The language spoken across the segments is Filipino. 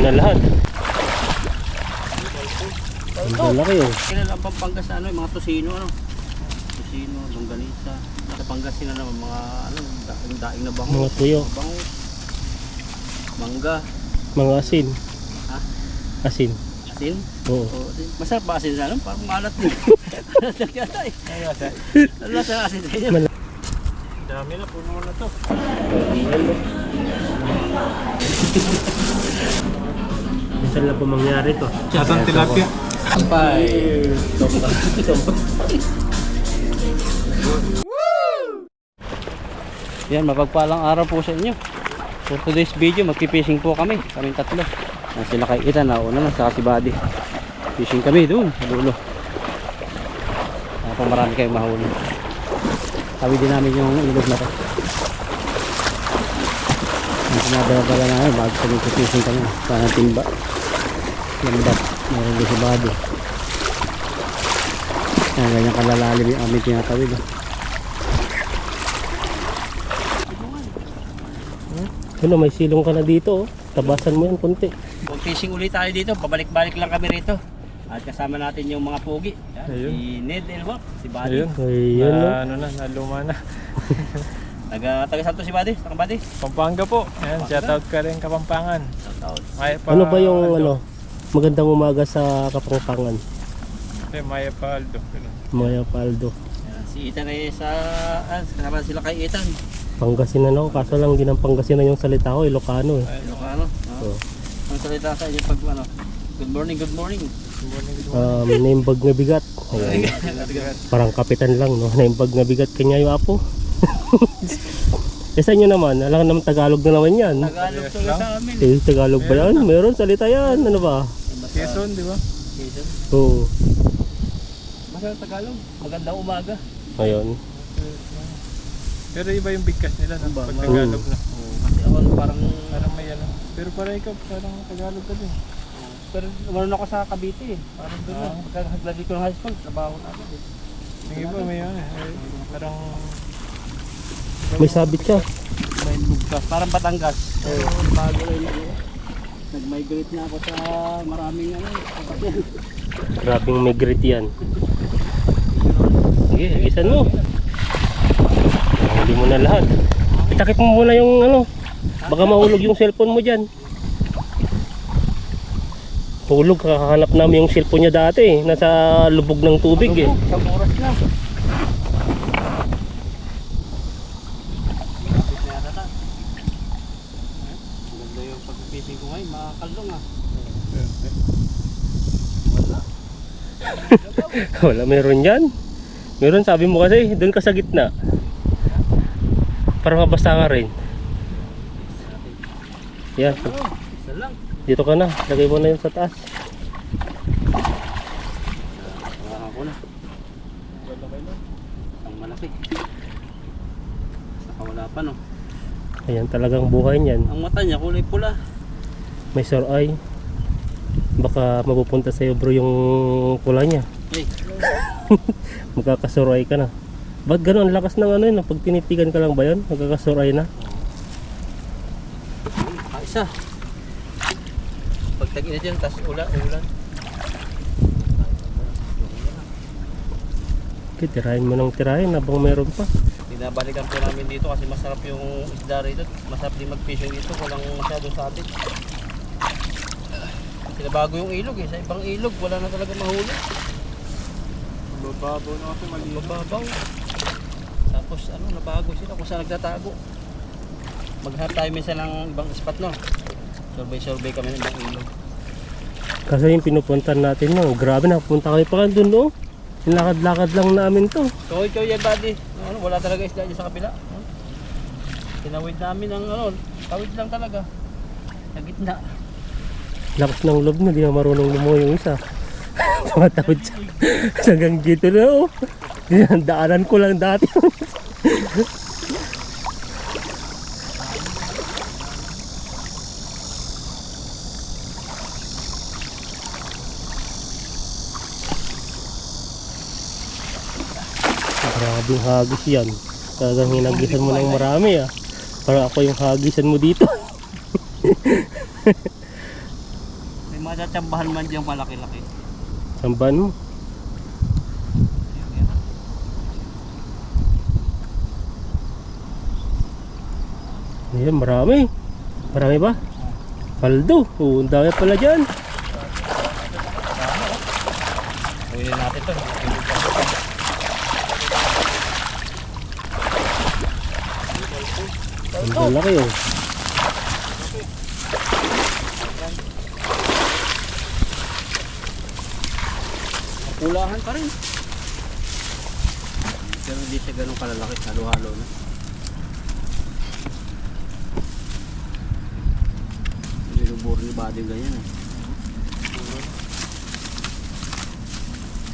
na lahat. Ang laki oh. Kilala ang Pampangas na ano, yung mga tosino ano. Tosino, longganisa. Sa Pangasinan naman mga ano, daing na bangus. Mga tuyo. Bangus. Mangga. Mga asin. Ha? Asin. Asin? Oo. Oo, asin. Masarap ba asin sa ano? Parang malat din. Malat sa asin sa inyo. Dami na, puno na to. Minsan lang po mangyari to. Atang tilapia. Sampay. Yan, mapagpalang araw po sa inyo. For today's video, magpipishing po kami. Kaming tatlo. Yan, sila kay Ethan, nauna na, saka si Buddy. Fishing kami doon, sa dulo. Kung marami kayong mahuli. Sabi din namin yung ilog na to. Ang sinabala namin, bago kami fishing kami. Sana timba. Lambat, meron din si Buddy. Yan, ganyan kalalalim yung aming tinatawid. Ano, may silong ka na dito oh. Tabasan mo yan konti. Kung fishing ulit tayo dito, pabalik-balik lang kami rito. At kasama natin yung mga pogi. Yan, si Ned Elwap, si Buddy. Ayun no. Ano na, naluma na. Taga Santo si Buddy, taga Buddy. Pampanga po. Ayan, shoutout ka rin Kapampangan. Shoutout. Ano ba yung ano? Magandang umaga sa Kapampangan. Maya Paldo. Maya Paldo. Yan, si Ethan ay kasama sila kay Ethan. Pangasinan ako, kaso lang hindi ng Pangasinan yung salita ko, Ilocano eh. Ay, Ilocano. Oo. Ang salita sa inyo pag ano, good morning, good morning. Naimbag na bigat. Ayan. Parang kapitan lang no, naimbag na bigat kanya yung apo. Sa inyo naman, alam naman Tagalog na naman yan. Tagalog to sa amin. Tagalog ba yan? Meron salita yan, ano ba? Quezon, di ba? Quezon. Oo. Basta Tagalog, magandang umaga. Ayun. Pero iba yung bigkas nila no? Iba, Pag no? Tagalog na. Kasi ako parang May ano. Pero para ikaw, parang Tagalog ka din. pero naman ako sa Cavite eh. Parang doon na. Pagka-graduate ko ng high school, trabaho na ako eh. Yung iba may ano parang May sabit siya. May bugkas, parang Batangas. So, bago rin ako. Nag-migrate na ako sa maraming ano, kapatid. Grabing migrate yan. Sige, hagisan mo. Hindi mo na lahat. Itakip mo muna yung ano. Baka mahulog yung cellphone mo dyan. Hulog, kakahanap namin yung cellphone niya dati eh. Nasa lubog ng tubig eh. Sa oras na. Ganda yung pag-fishing ko ngayon, makakalong ah. Wala, meron yan. Meron, sabi mo kasi, doon ka sa gitna. Para mabasa ka rin. Yan, Isa lang. dito ka na. Lagay mo na yun sa taas. Ako na. Ang malaki. Nakawala pa no. Ayan talagang buhay niyan. Ang mata niya kulay pula. May sore eye. Baka mapupunta sa'yo bro yung pula niya. Hey. Magkakasore eye ka na. Ba't gano'n? Ang lakas ng ano yun? Pag tinitigan ka lang ba yun? Magkakasore eye na? Isa. Pag tag-init yan, tas ulan. Okay, tirahin mo ng tirahin habang meron pa. Binabalikan po namin dito kasi masarap yung isda rito. Masarap din mag-fishing dito. Walang masyadong sabit. Pinabago yung ilog eh. Sa ibang ilog, wala na talaga mahuli. bababaw na kasi mali. Mababaw. Tapos ano, nabago sila kung saan nagtatago. Maghanap tayo minsan ng ibang spot no. Survey kami ng ibang ilog. Kasi yung pinupuntan natin no, grabe napunta kami pa doon no. Nilakad-lakad lang namin to. So yan buddy. Ano, wala talaga isda dyan sa kabila. Tinawid namin ng ano, tawid lang talaga. Sa gitna. Lakas ng loob na, di na marunong lumuho yung isa. Tumatawid siya. Hanggang dito na oh. Yan, daanan ko lang dati. Grabing hagis yan. Talagang hinagisan mo ng marami ah. Para ako yung hagisan mo dito. Tinatsambahan man diyang malaki-laki. Samban mo. Ayan, marami. Marami ba? Paldo. Oo, ang dami pala dyan. Uwinin natin to. Ang laki oh. Pulahan pa rin. Pero hindi siya ganun kalalaki. Halo-halo na. Nilubor ni body ganyan eh.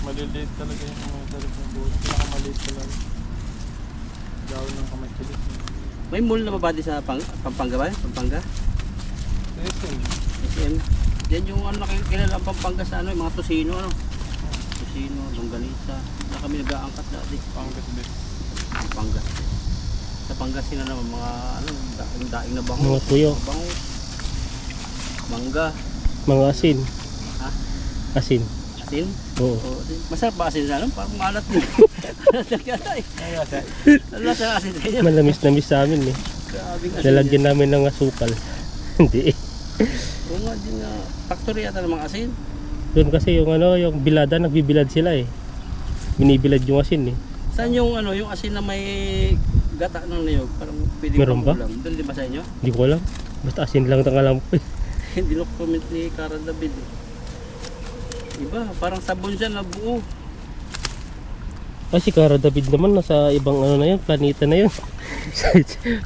Maliliit talaga yung mga sarap ng buhos. Pinakamaliit talaga. Gawin ng kamay-kilit. May mall na ba body sa Pampanga ba? Pampanga? SM. SM. Yan yung ano kilala ang Pampanga sa ano, yung mga tosino ano. Tosino, longganisa. Na kami nag-aangkat dati. Pangkat din. Pampanga. Sa Pangasinan naman mga ano, daing na bango. Mga tuyo. Bango. Mangga. Mga asin. Ha? Asin. Asin? Oo. O, masarap ba asin sa ano? Parang malat din. Malat lang yata eh. Wala sa asin sa inyo. Malamis-namis sa amin eh. Grabing asin. Lalagyan namin ng asukal. Hindi eh. Oo nga din nga. Factory yata ng mga asin. Doon kasi yung ano, yung bilada, nagbibilad sila eh. Binibilad yung asin eh. Saan yung ano, yung asin na may gata ng niyog? Parang pwedeng Meron ba? pangulam. Doon di ba sa inyo? Hindi ko alam. Basta asin lang ang alam ko eh. Hindi no comment ni Kara David eh. Iba, parang sabon siya na buo. Ah, si Cara David naman nasa ibang ano na yun, planeta na yun.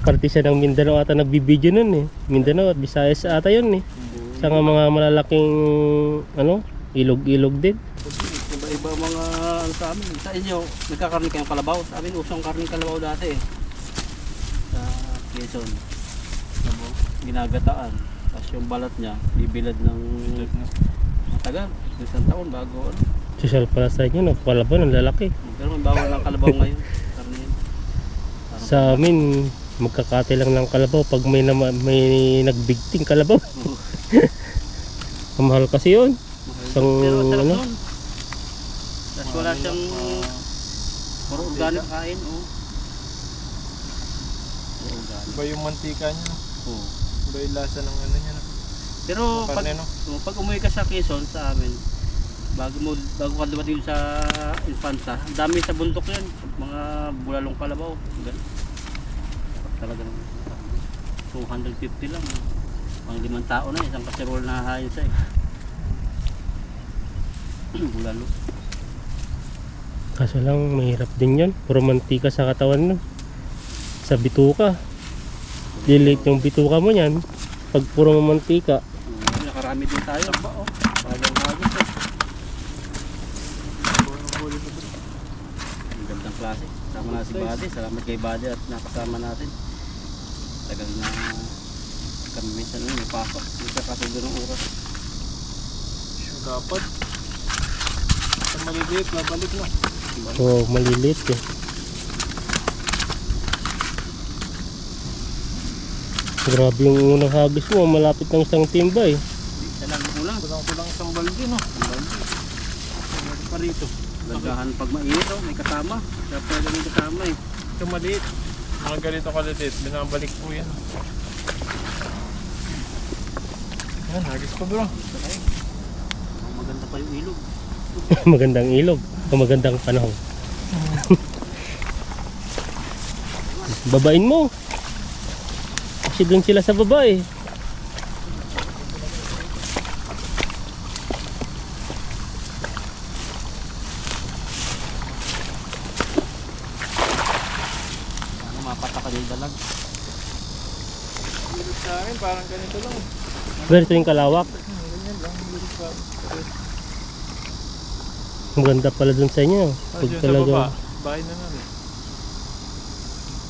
Parte siya ng Mindanao ata nagbibideo nun eh. Mindanao at Visayas ata yun eh. Sa nga mga malalaking ano, ilog-ilog din. Iba-iba mga ano sa amin. Sa inyo, nagkakarni kayong kalabaw. Sa amin, usong karning kalabaw dati eh. Sa Quezon. Ginagataan. Tapos yung balat niya, bibilad ng matagal. Isang taon bago ano. Social pala sa inyo, no? Kalabaw ng lalaki. Pero may bawal ng kalabaw ngayon. Karni yun. Parang Sa amin, magkakate lang ng kalabaw pag may nagbigting kalabaw. Ang mahal kasi yun. Isang pero sarap ano? nun. Tapos wala siyang puro organic kain. Oh. Puro organic. Iba yung mantika niya. Oh. Iba yung lasa ng ano niya. Pero pag, Karne, no? pag umuwi ka sa Quezon sa amin, bago ka dumating sa Infanta, ang dami sa bundok yan. Mga bulalong kalabaw. Ganun. Talaga naman. 250 lang. Pang 5 tao na, isang kaserol na hahayin sa eh. Bulalo. Kaso lang, mahirap din yun. Puro mantika sa katawan nun. Sa bituka. Lilit yung bituka mo yan. Pag puro mantika. Nakarami din tayo. Bagang hagis eh. Ang gandang klase. Sama na si Buddy. Salamat kay Buddy at nakasama natin. Tagal na kami minsan may pasok. Hindi ka kasundo ng oras. Dapat. Sa maliliit, babalik na. So, malilit eh. Grabe yung unang hagis mo. Malapit ng isang timba eh. Isa lang kulang. Kulang isang balde, no? Ano pa rito? Gagahan pag mainit oh, may kasama. Kaya pwede may kasama eh. Ito maliit. Mga ganito kalitit, binabalik po yan. Yan, hagis pa bro. Okay. Maganda pa yung ilog. Magandang ilog. O magandang panahon. Babain mo. Kasi doon sila sa baba eh. Ano mapatakan yung dalag. Hilig sa akin, parang ganito lang. Ganito yung kalawak. Ganyan lang, hilig sa akin. Maganda pala doon sa inyo. Pag Sa baba, talaga. bahay na namin.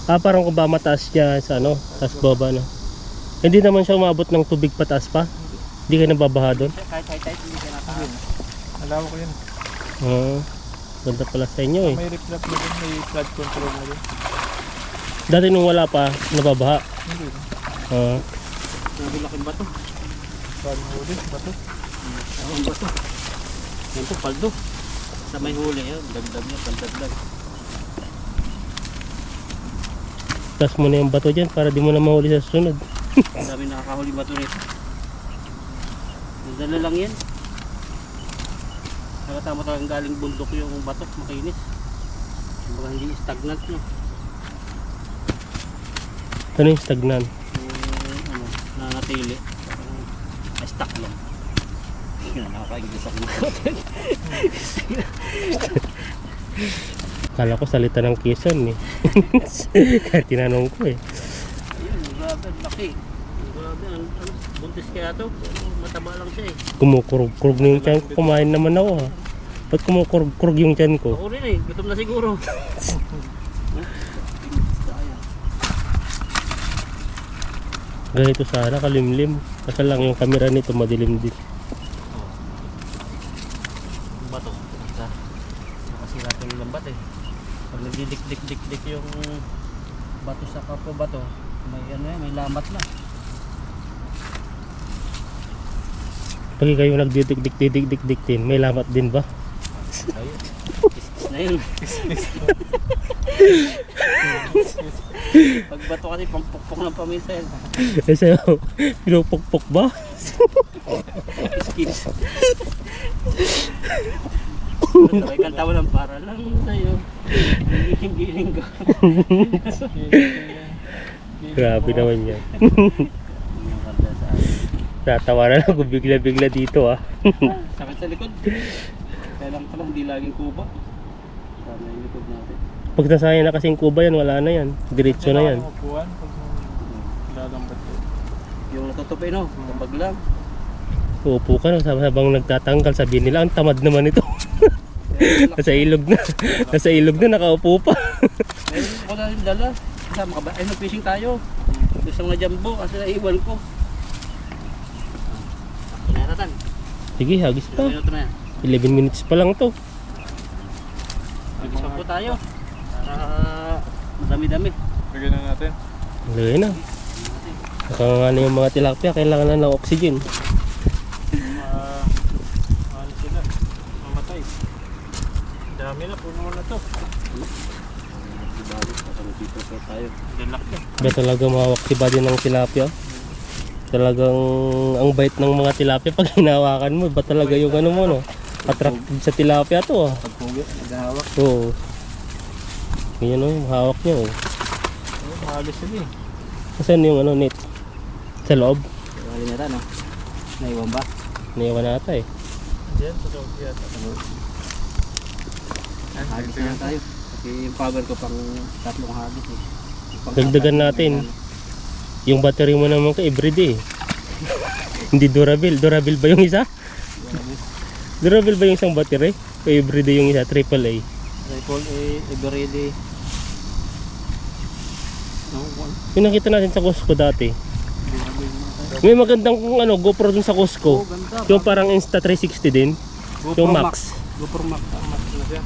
Ah, parang kung ba mataas niya sa ano, taas baba no. Hindi naman siya umabot ng tubig pataas pa. Hindi ka nababaha doon. Kahit hindi ka nataas. Alawa ko yun. Ganda pala sa inyo eh. May reflect na din, may flood control na din. Dati nung wala pa, nababaha. Hindi. Ah, Sabi laking bato. Parang huli, bato. Ang bato. Yan po, paldo. Sa may huli yun, dagdag niya, paldagdag. Tas mo na yung bato dyan para di mo na mahuli sa susunod. Ang dami nakakahuli bato nito. Nandala lang yan. Nakatama talagang galing bundok yung bato, makinis. Kumbaga hindi stagnant no. Ano yung stagnan? Yung ano, nanatili. Stuck lang. Nakaka-English ako. Kala ko salita ng Quezon eh. Kaya tinanong ko eh. Ayun, grabe, laki. Grabe, buntis kaya to. Mataba lang siya eh. Kumukurog-kurog na yung tiyan ko. Kumain naman ako ha. Ba't kumukurog-kurog yung tiyan ko? Ako rin eh, gutom na siguro. Ganito sana kalimlim. Kasi lang yung camera nito madilim din. Bato. Nakasira ito yung lambat eh. Pag nagdidik-dik-dik yung bato sa kapwa bato, may ano eh, may lambat na. Pag kayo nagdidik-dik-dik din, may lamat din ba? Ayun. Kiss na yun. Pag bato kasi pampukpok ng paminsan. Kasi pinupukpok ba? Kiss. Sabay kanta mo lang para lang sa'yo. Giling-giling ka. Grabe naman yan. Yung kanta sa akin. Tatawanan ako bigla-bigla dito ah. Sakit sa likod. Kailang pala hindi laging kuba. Sana yung likod natin. Pag nasaya na kasing kuba yan, wala na yan. Diretso na yan. Upuan pag lalambat yun. Yung natutupin no, kapag lang. Uupo ka na habang nagtatanggal, sabihin nila, ang tamad naman ito. Nasa ilog na. Nasa ilog na, nakaupo pa. Ayun, ako na rin dala. Kasama ka ba? Ay, nag-fishing tayo. Yung sa mga jumbo, kasi naiwan ko. Pinaratan. Sige, hagis pa. 2 minuto na yan. 11 minutes pa lang to. Mag-isa po tayo. Para madami-dami. Lagyan na natin. Lagay na. Nakanganga na yung mga tilapia, kailangan na ng oxygen. Ano sila? Mamatay. Dami na, puno na to. Dito po tayo. Dalak na. Ba talaga mahawak si body ng tilapia? Talagang ang bait ng mga tilapia pag hinawakan mo. Ba talaga yung ano mo no? Attracted sa tilapia to ah. Pagpugi, naghahawak. Oo. Yan o, hawak niya oh. Mahalos sila eh. Saan yung ano net? Sa loob? Wali na no? Naiwan ba? Naiwan na ata eh. Diyan, sa loob yata. Hagis na tayo. Kasi yung power ko pang 3 hagis eh. Dagdagan natin. Yung battery mo naman ka everyday. Hindi durable. Durable ba yung isa? Durable ba yung isang battery? O everyday yung isa? AAA. Rifle everyday. No, one. Yung nakita natin sa Costco dati. May magandang ano, GoPro dun sa Costco. Oh, ganda. Yung parang Insta360 din. Yung Max. GoPro Max. Mas na siya.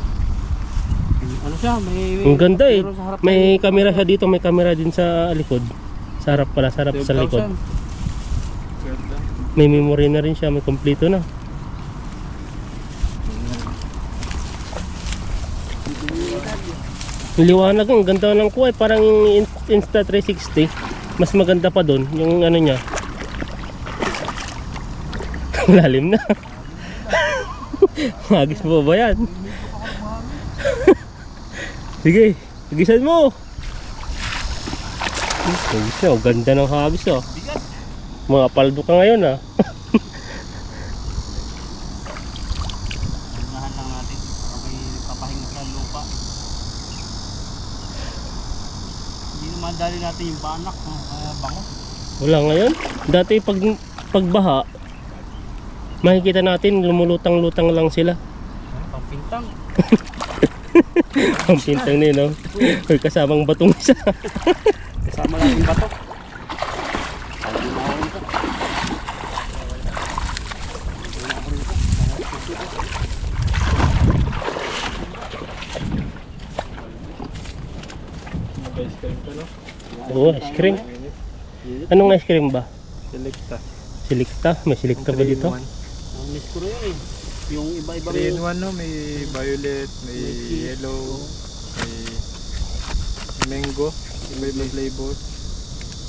Ano siya? May Ang ganda eh. meron sa harap May tayo. camera siya dito. May camera din sa likod. Sa harap pala. Sa harap sa 12,000. likod. Ganda. May memory na rin siya. May kompleto na. Yung liwanag, ang ganda ng kuha eh. Parang Insta360. Mas maganda pa doon. Yung ano niya. Lalim na. Hagis mo ba yan? Sige, hagisan mo. Hagis na, ganda ng hagis oh. Mga paldo ka ngayon ah. Unahan lang natin. May papahinga sa lupa. Hindi naman dali natin yung banak. Bango. Wala ngayon. Dati pagbaha, makikita natin lumulutang-lutang lang sila. Pampintang. Ang pintang nila, no? Uy, kasamang batong isa. Kasama lang yung batok. Hindi na ako nito. Mag-ice cream ka no? Oo, ice cream. Anong ice cream ba? Selecta. Silikta? May silikta ba dito? 3-in-1. Ang miss ko rin eh. Yung iba-ibang 3 in 1 no, may violet, may yellow, may mango, iba-ibang flavor.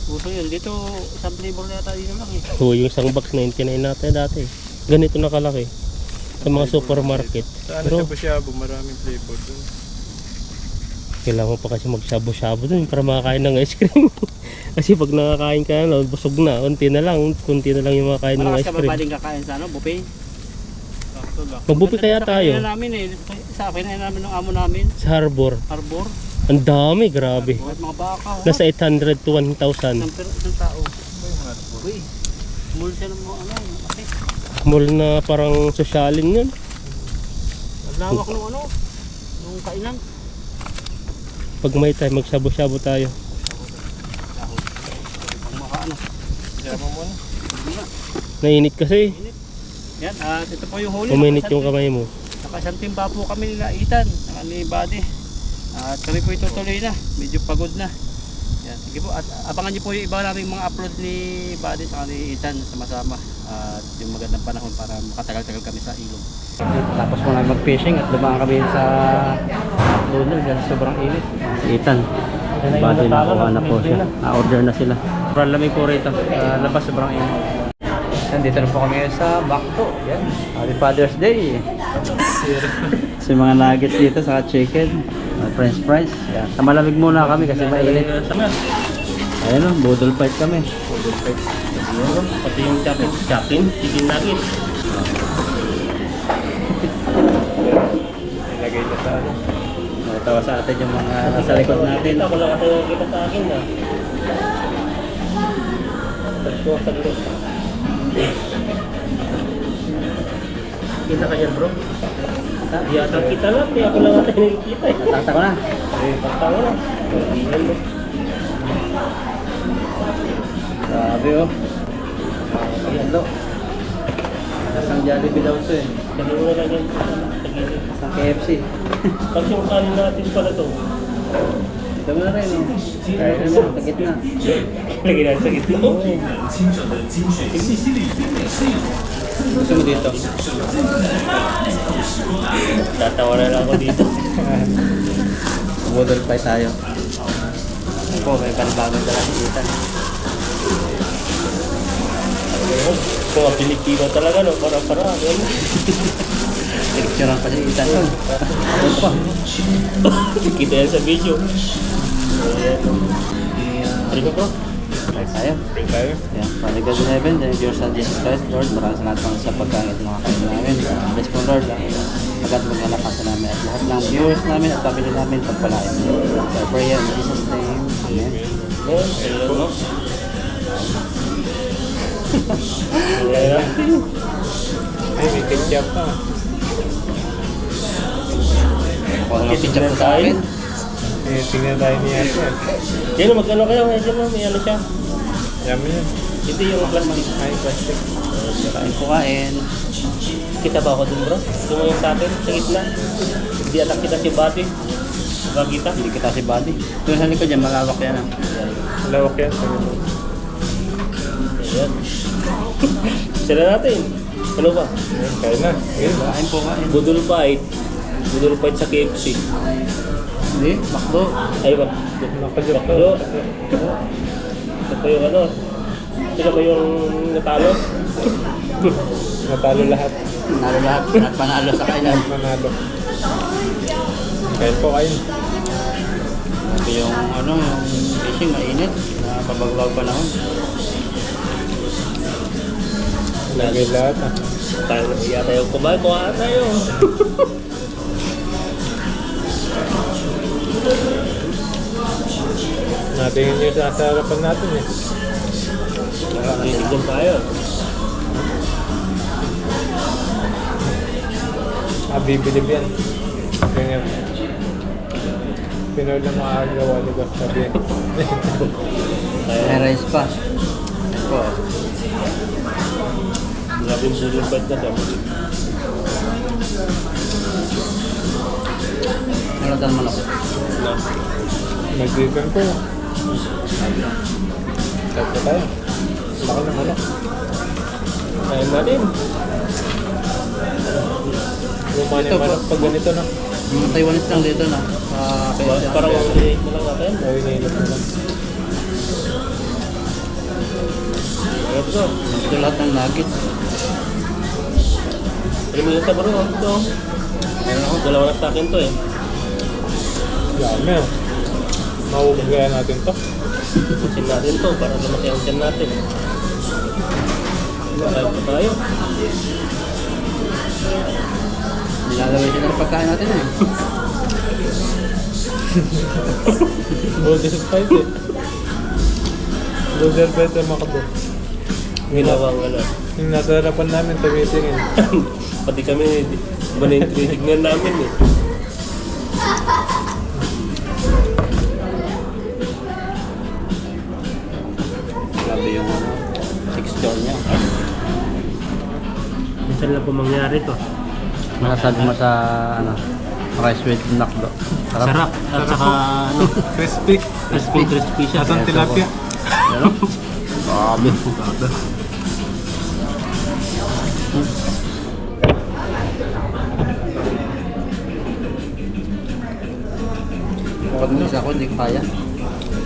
Puso yun. Dito, isang flavor na yata dito lang eh. Oo, yung isang box 99 natin dati. Ganito na kalaki. Sa mga supermarket. Sa ano Pero siya Shabu, maraming flavor dun. kailangan mo pa kasi magsabo-sabo dun para makakain ng ice cream. Kasi pag nakakain ka na, busog na. Kunti na lang yung makakain ng Malakas ice ka ba cream. pwedeng kakain sa ano, buffet? Mag-buffet kaya Sa tayo? kainan namin eh. Sa kainan namin ng amo namin. Sa Harbor. Harbor. Ang dami, grabe. At mga baka. Oh. Nasa 800 to 1,000. Isang tao. Uy. Small siya ng mga ano. Okay. Mall na parang sosyalin yun. Ang lawak ng ano. Nung kainan. Pag may time, magsabo-sabo tayo. Ang maka ano. Shabu mo na. Nainit kasi. Yan. Ito po yung huli. Uminit yung kamay mo. Nakasang timba po kami nila Ethan. Saka ni Buddy. At kami po itutuloy na. Medyo pagod na. Yan. Sige po. At abangan niyo po yung iba naming mga upload ni Buddy saka ni Ethan sama-sama. At yung magandang panahon para makatagal-tagal kami sa ilog. Tapos po namin mag-fishing at dumaan kami sa lunar dahil sobrang init. Si Ethan. Buddy nakuha na po siya. Na-order na sila. Sobrang lamig po rito. Labas sobrang init. Dito na po kami sa Bakto. Yan. Happy Father's Day. Sa mga nuggets dito sa chicken. French fries. Yan. Sa malamig muna kami kasi mainit. Ayun o, budol fight kami. Budol fight. Pati yung chicken chicken nugget. Nilagay na sa ano. Tawa sa atin yung mga nasa likod natin. Kita ko lang kasi kita sa akin na. Kita ka dyan bro? Di ata kita lang, di ako lang ata nakikita eh. Natakta ko na. Pagta ko lang. Grabe oh. Hello. Isang Jollibee daw ito eh. Dali mo na lang yan sa gilid. Isang KFC. Tapos yung kanin natin pala to. Ito mo na rin oh. Kahit ano, tagit na. Lagi na sa gitna. Gusto mo dito? Tatawa na lang ako dito. Budol fight tayo. Ako, may panibagong dala si Ethan. Mga Pilipino talaga no, para-para. Picturean pa si Ethan. Ano pa? Kita yan sa video. Thank you bro. Fight tayo. Print tayo. Yeah, Father God in heaven, thank you sa Jesus Christ, Lord. Maraming salamat po sa pagkain at mga kain namin. Bless po, Lord. Pagkat magkalakas namin at lahat ng viewers namin at family namin pagpalain. So, I pray in Jesus' name. Amen. Yes, ayun no. Ay, may ketchup pa. Kung ano picture ko sa akin. Eh, tingnan tayo niya yan. Yan no, magkano kayo? Medyo no, may ano siya. Yummy yan. Ito yung plastic. Ay, plastic. Kain ko kain. Kita ba ako dun bro? Yung yung sa akin, sa gitna. Hindi anak kita si Buddy. Ba kita? Hindi kita si Buddy. Doon sa likod dyan, malawak yan ah. Lawak yan. Ayan. Sila natin. Ano ba? Ayan, kaya na. Ayan. Kain po kain. Budol fight. Budol fight sa KFC. Hindi, makdo. Ay ba? Baklo. Ito pa yung ano. Sila ba yung natalo? Natalo lahat. Panalo lahat. At panalo sa kainan. Manalo. Kain po kain. Ito yung ano, yung fishing mainit. Na pabagwag panahon. Lagay lahat ah. Tayo na iya tayo kumain. Kuhaan tayo. Natingin nyo sa harapan natin eh. Titigyan tayo. Bibilib yan. Ganyan. Pinoy na makagawa ni Boss Sabi yan. May rice pa. Ito po. Grabe yung budol fight na daw. Meron tayong manok. Mag-driven po. Tapos tayo. Laki ng manok. Kain natin. Tama na Ito yung po. manok pag ganito na. Mga Taiwanese lang dito na. Parang i-rate mo lang natin. Ay, nailap mo lang. Ito. Ito lahat ng nuggets. Premium ka bro. Ito. Meron ako. Dalawa na sa akin to eh. Dami ah. Mauugaya natin to. Pusin natin to para lumaki ang tiyan natin. Kakain pa tayo. Nilalaway sila ng pagkain natin eh. Golden Spice eh. Golden Spice ang makabo. Ginawang ano. Yung nasa harapan namin, tumitingin. Pati kami, iba na yung tinitignan namin eh. Grabe yung ano, texture niya. Minsan lang po mangyari to. Masasabi mo sa ano, rice with nakdo. Sarap. At saka ano, Crispy. crispy siya. At ang tilapia. Ano? Grabe. Grabe. Bukod mo isa ako, hindi ko kaya.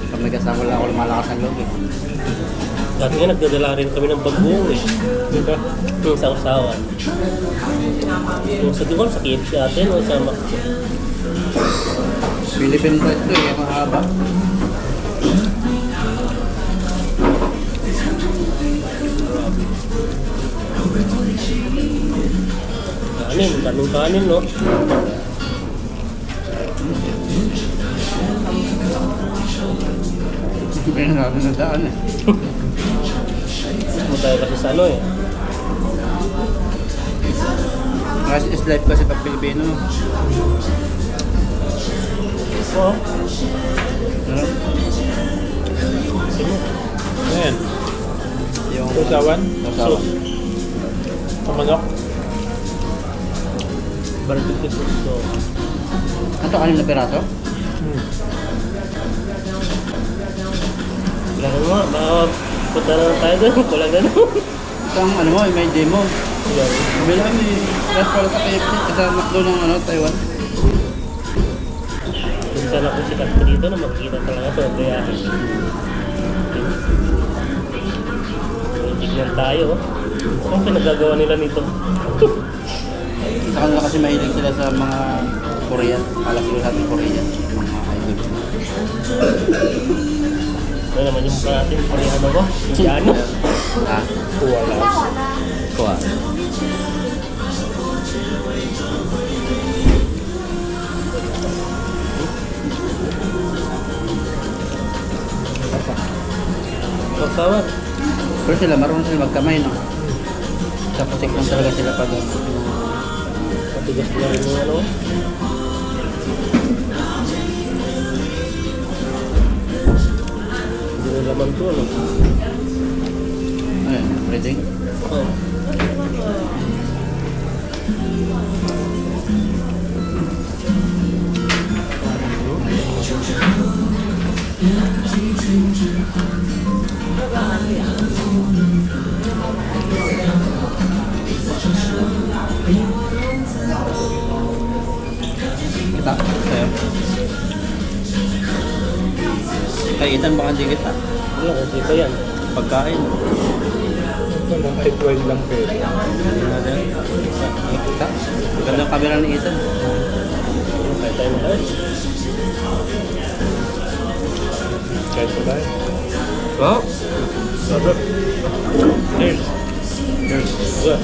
Pag may kasama lang ako, lumalakas ang loob eh. Dati nga nagdadala rin kami ng bagoong eh. Dito. Yung sa usawan. Yung sa Duval, sa KFC atin o sa Macdo. Philippine rice to eh, mahaba. Kanin, daming kanin no. Hindi natin na daan eh. Mo tayo kasi sa ano eh. Rice is life kasi pag Pilipino. Oo. Ano? Ayan. Yung Usawan. usawan. Ang manok. Barbecue sauce. So, Ito, 6 na piraso? wala na nga. Punta na lang tayo doon. Kulang na naman. Ito ang ano mo, may demo. Yan. Bumili kami rice para sa KFC kasi McDo ng ano, Taiwan. Minsan ako sikat ko dito na makikita talaga ito. Kaya tignan tayo. Ang pinagagawa nila nito? Sa kanila kasi mahilig sila sa mga Korean. Alam ko sabi Korean. Mga idol. Ano naman yung mukha natin? Koreano ba? Indiano? Ha? Wala. Kuha. Magsawa. Pero sila, marunong sila magkamay, no? Tapos lang talaga sila pag Patigas na rin yung ano. Hindi na laman to ano. ayun, ready? Oh. Kita? Sa'yo? Kay Ethan baka hindi kita. Wala, hindi pa yan. Pagkain. Ito lang kahit 12 lang pwede. Hindi natin. Kita? Ganda ang camera ni Ethan. Kaya tayo na tayo. Kahit pa tayo. Oh? Sabi. Cheers. Cheers. Yeah.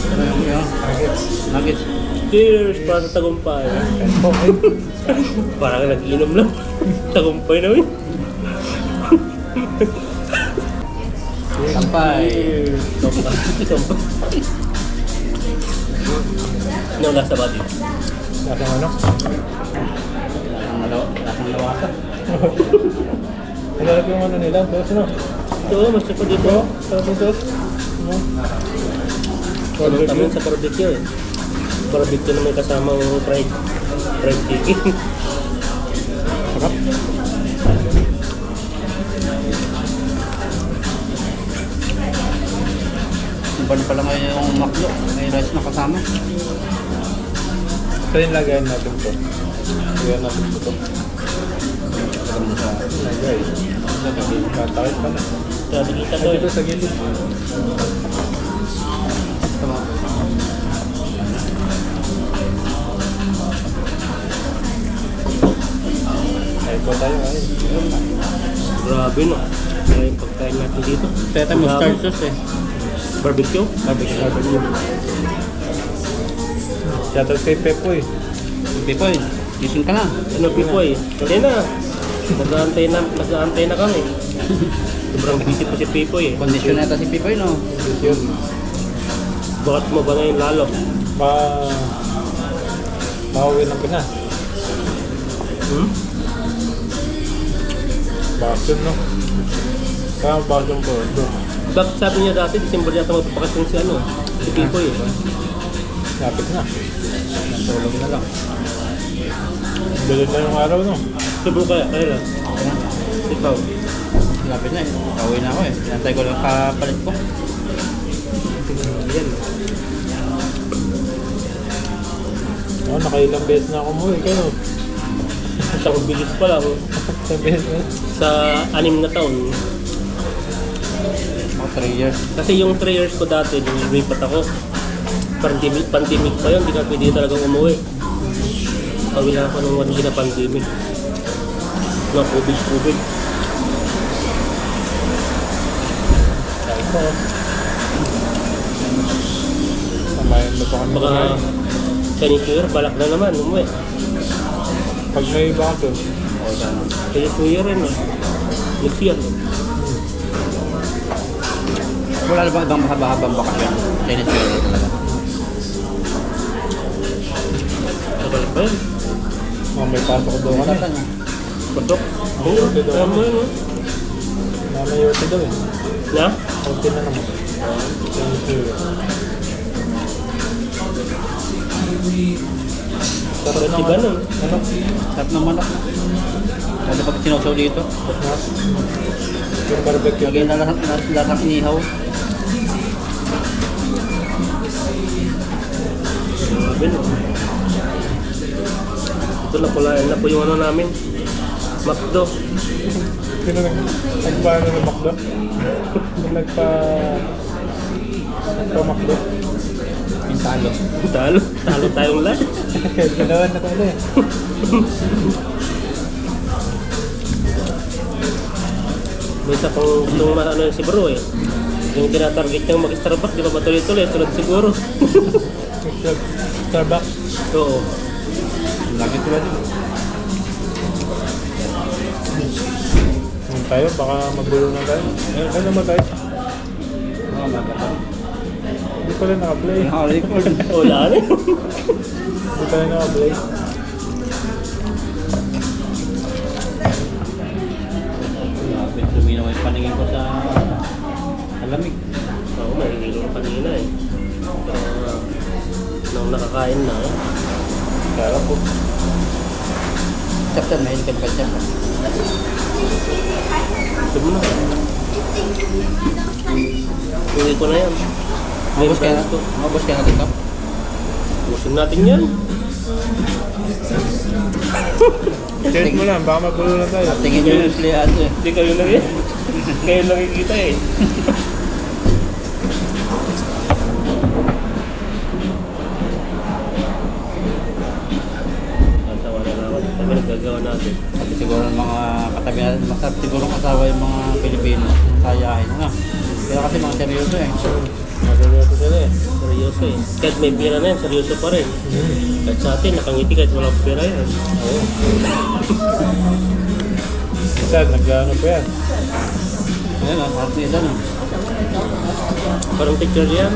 Ano yung Nuggets. nuggets? Cheers para sa tagumpay. Kahit po. Parang nag-inom lang. Tagumpay namin. Sampay. Tagumpay. Ano lasa ba dito? Lasang ano? Lasang lawasa. Hanarap yung ano nila. Sauce no? Ito, mas pa dito. Sarap yung sauce. Ano? Ano naman sa barbecue eh. Barbecue na may kasamang fried chicken. Sarap. Iban pala ngayon yung maklo. May rice na kasama. So yung lagayan natin to. Lagayan natin to. Lagay. Katakit pa na. Ito, nakita to Dito sa gilid. Tama. Ay, po tayo ay. Grabe no. Kaya yung pagkain natin dito. Teta mustard sauce eh. Barbecue? Barbecue. Shoutout kay Pepoy. Pipoy, gising ka na. Ano Pipoy? Kaya na. Nag-aantay na kami. Sobrang busy pa si Pipoy eh. Kondisyon na ito si Pipoy, no? Yun. Bakit mo ba ngayon lalo? Mauwi ng Pinas. Hmm? Bakit no? Kaya bakit po ito? Sabi niya dati, December yata magpapakasyon si ano, si Pipoy eh. Lapit na. Natulog na lang. Bilid na yung araw no? Cebu kaya lang. Ikaw. Lapit na eh. Pauwi na ako eh. Pinantay ko lang kapalit ko. Yan. Oo, nakailang beses na ako umuwi kayo. Isang bilis pa lang. Isang beses na. Sa 6 na taon. Mga 3 years. Kasi yung 3 years ko dati, lumipat ako. Pandemic pa yun, hindi ka pwede talaga umuwi. Pawi lang ako nung 1 year na pandemic. Mga COVID. Tapos, samayan mo pa kami. Baka Chinese New Year, balak na naman, umuwi. Pag may bakit, Chinese New Year rin, no? Next year. Wala na bang ibang mahaba-habang bakasyon? Chinese New Year talaga. Nabalik pa yun. may pasok ko doon Wala kami. na. Patok. Oo, kaya mo yun, no? May yote daw eh. Na? Yote na naman. Thank you. Parang si Ganon. Ano? Sarap ng manok. Lalo pag sinawsaw dito. Yung barbecue. Lagay na lasang inihaw. Grabe, no? Ito na pala, na po yung ano namin. McDo. Sino nagpaano ng McDo? Nagpa-McDo. Pintalo. Talo tayong lahat. Ginawan na tayo eh. May isa pang gustong ano si bro eh. Yung tinatarget niyang mag-Starbucks, di ba ba tuloy-tuloy? Tulad siguro. Starbucks. Oo. Lagi tulad yun. Tayo, baka magulo na tayo. Ano naman tayo? Mga mata. Hindi pala naka-play. Naka-record. Wala na. Hindi pala naka-play. Lapit luminaw yung paningin ko sa lamig. Oo, may hilo ko kanina eh. Pero nung nakakain na eh. Sarap po. Chapter, may ikan ka chapter. Ito mo na. Pili ko na yan. Mabos ka na ito. Mabos ka na dito. Ubusin natin yan. Cheers mo lang, baka magulo na tayo. Tingin nyo yung empleyado eh. Hindi kayo lang eh. Kayo lang ikita eh. Tawa na lang. Kami naggagawa natin. Sabi siguro ng mga katabi natin, masarap siguro kasawa yung mga Pilipino. Sayahin, ano? Pero kasi mga seryoso eh. Magulo sila eh. Seryoso eh. Kahit may pera na yan, seryoso pa rin. Kahit sa atin, nakangiti kahit walang pera yan. Oo. Isa, nag-ano pa yan? Ayun ah, harap nito no. Parang picture yan.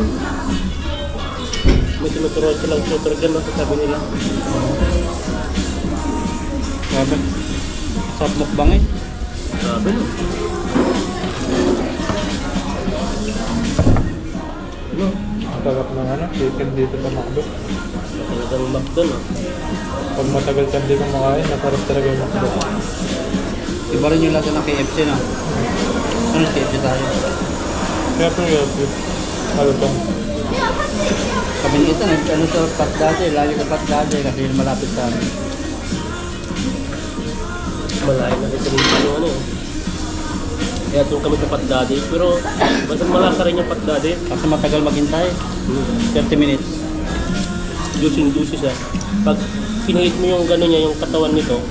May tinuturuan silang shooter gun, no? Sabi nila. Grabe. Sarap mukbang eh. Grabe no. Ano? Sarap ng ano, chicken dito sa McDo. Talagang McDo no. Pag matagal ka hindi kumakain, masarap talaga yung McDo. Iba rin yung lasa ng KFC no. Ano KFC tayo? Kaya po yun, halutong. Kami ito, ano sa Patdade, lagi sa Patdade kasi yun malapit sa amin. Malayo na ito rin ano eh. Kaya doon kami sa Patdade. Pero basta malasa rin yung Patdade. Kasi matagal maghintay, 30 minutes. Juicy siya. Pag pinihit mo yung gano'n niya, yung katawan nito,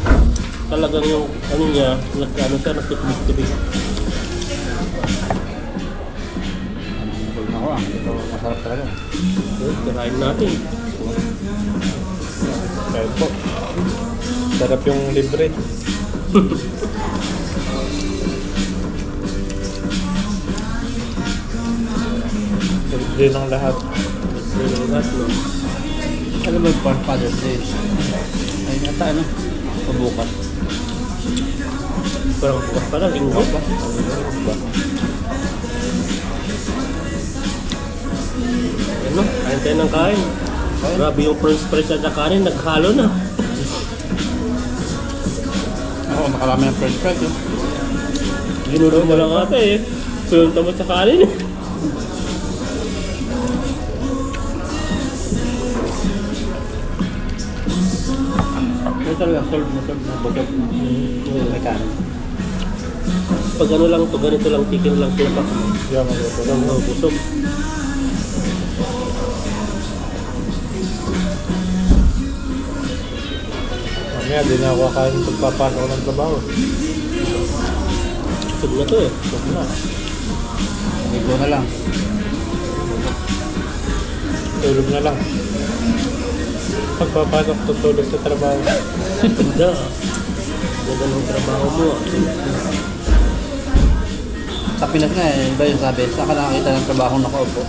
talagang yung ano niya, ano siya, nagtutubig-tubig. Tulong ako ito masarap talaga. Kirain natin. Kaya po. Sarap yung libre. Libre ng lahat. Lahat, no? Ano ba yung Father's Day? Ay, ata ano? Pabukas. Parang bukas pa lang, linggo pa. Ano? Kain tayo ng kain. Grabe yung french fries at kanin, naghalo na. Oo, nakarami ng french fries yun. Ginulong mo lang ata eh. Pinunta mo sa kanin eh. Ito talaga, solve na butok. May kanin. Pag ano lang to, ganito lang, chicken lang sila pa. Yan ang luto. Ang busog. Mamaya, di na ako kakain pagpapasok ng trabaho. Busog na to eh. Huwag na. Ito na lang. Tulog na lang. Pagpapasok, tutulog sa trabaho. Ganda. Ganda ng trabaho mo ah. Sa Pinas nga eh, iba yung sabi, saan ka nakakita ng trabaho nakaupo?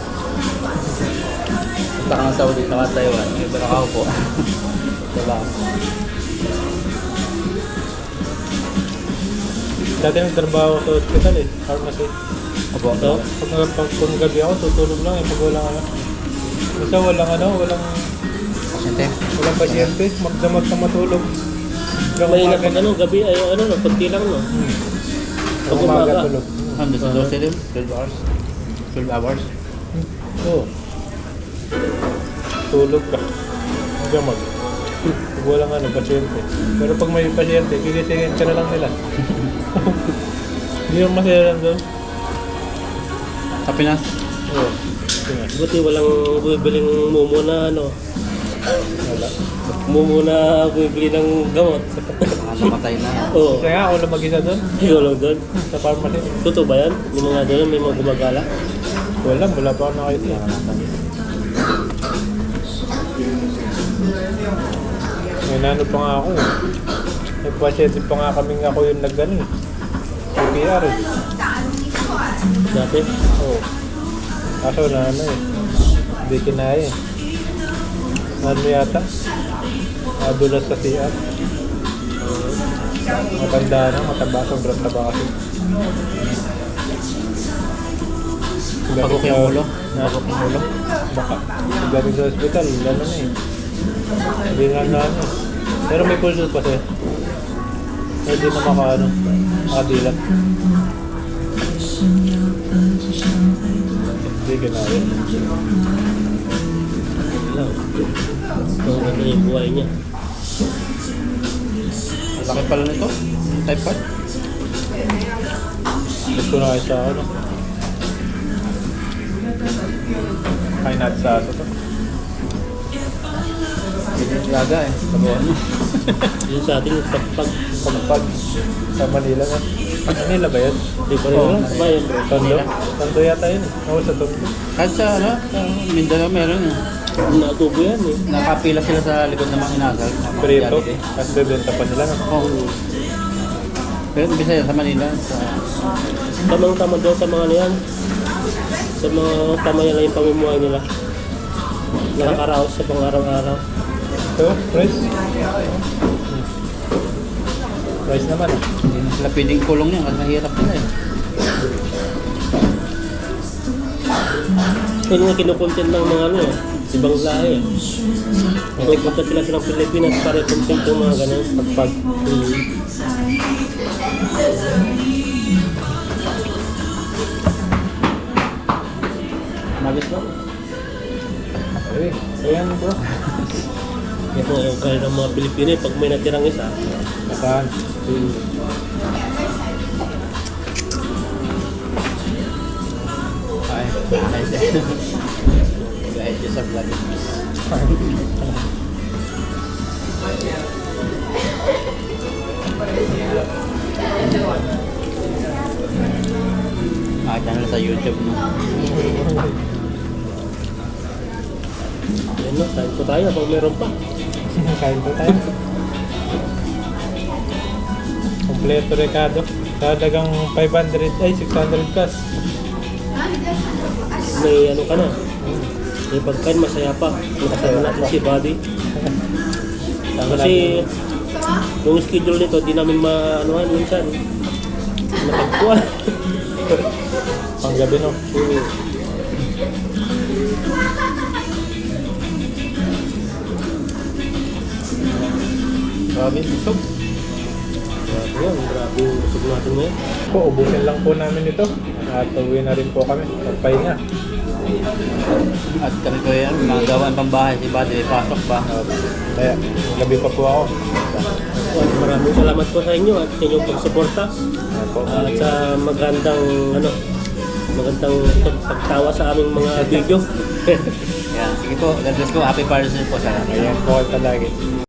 Punta ka ng Saudi, naka Taiwan, iba nakaupo. Trabaho. Dati nagtrabaho ako sa hospital eh. Pharmacy. Opo. So, Kung gabi ako, tutulog lang eh. Pag walang ano. Kasi walang pasyente. Magdamag na matulog. mahina pag ano, gabi ay ano, no, kunti lang no. Pag umaga tulog. Handa sa 12 rin? 12 hours? 12 hours? Oo. Tulog ka. Magdamag. Pag walang ano, pasyente. Pero pag may pasyente, gigisingin ka na lang nila. Hindi yung masaya lang doon. Sa Pinas? Oo. Tingnan. Buti walang bumibiling mumo na ano. Wala. Mumo na bumibili ng gamot. Mga namatay na. Oo. Kaya nga ako lang mag-isa doon. Ikaw lang doon. Sa pharmacy. Totoo ba yan? Yung mga doon, may mga gumagala? Wala pa ako nakita. May nano pa nga ako. May pasyente pa nga kaming ako yung nag-ano eh. CPR eh. Dati? Oo. Kaso na ano eh. Hindi kinaya eh. Ano yata? Nadulas sa CR. Matanda na, mataba. Sobrang taba kasi. Pagok yung ulo? Pagok yung ulo? Baka. Galing sa hospital, lalo na eh. Hindi na ano. Pero may pulso pa siya. Hindi na makadilat. Hindi ginaya. Wala. Ito ano yung buhay niya. Ang laki pala nito? Type 5? Gusto na kayo sa ano. Kain natin sa aso to. Hindi yung laga eh. Sabuhan mo. Yun sa atin, pagpag. Pagpag sa Manila na. Manila ba yan? Di pa rin lang. Ba yun bro? Tondo? Tondo yata yun eh. Oo, sa Tondo. Kahit sa ano, sa Mindanao meron eh. Natubo yan eh. Nakapila sila sa likod ng mga inagal. Prito. At bebenta pa nila. No? Oo. Pero Bisaya sa Manila, sa Tamang-tama daw sa mga ano yan. Sa mga tama yan lang yung pamumuhay nila. Nakakaraos sa pang araw-araw. Ito, rice. Rice naman ah. hindi na sila pwedeng kulong yan kasi mahirap nila eh. Yun nga kinukontent ng mga ano eh. Ibang lahi eh. Nagpunta sila silang Pilipinas para i-content yung mga ganun. Pagpag. Nagis ba? Ayan bro. Yan po yung kaya ng mga Pilipino eh, pag may natirang isa. Nasaan? Ay, kahit yung sa vlog. Channel sa YouTube, no? Yan no, kain po tayo pag meron pa. Kain po tayo. Kompleto Ricardo. Sa dagang 500 ay 600 plus. May ano ka na. May pagkain masaya pa. Nakasama natin si Buddy. Kasi yung schedule nito di namin maanuhan minsan. Matagpuan. Panggabi no. Grabe, busog. Grabe yan, grabe yung usog natin ngayon. Po, ubusin lang po namin ito. At uwi na rin po kami. Pagpahinga. At kami ko yan, mga gawaan pang bahay si Buddy, may pasok ba? Kaya, gabi pa po ako. At maraming salamat po sa inyo at sa inyong pagsuporta. Ayan po. At sa magandang pagtawa sa aming mga video. Yan, sige po, God bless po, happy Father's Day po sa lahat. Ayan po palagi.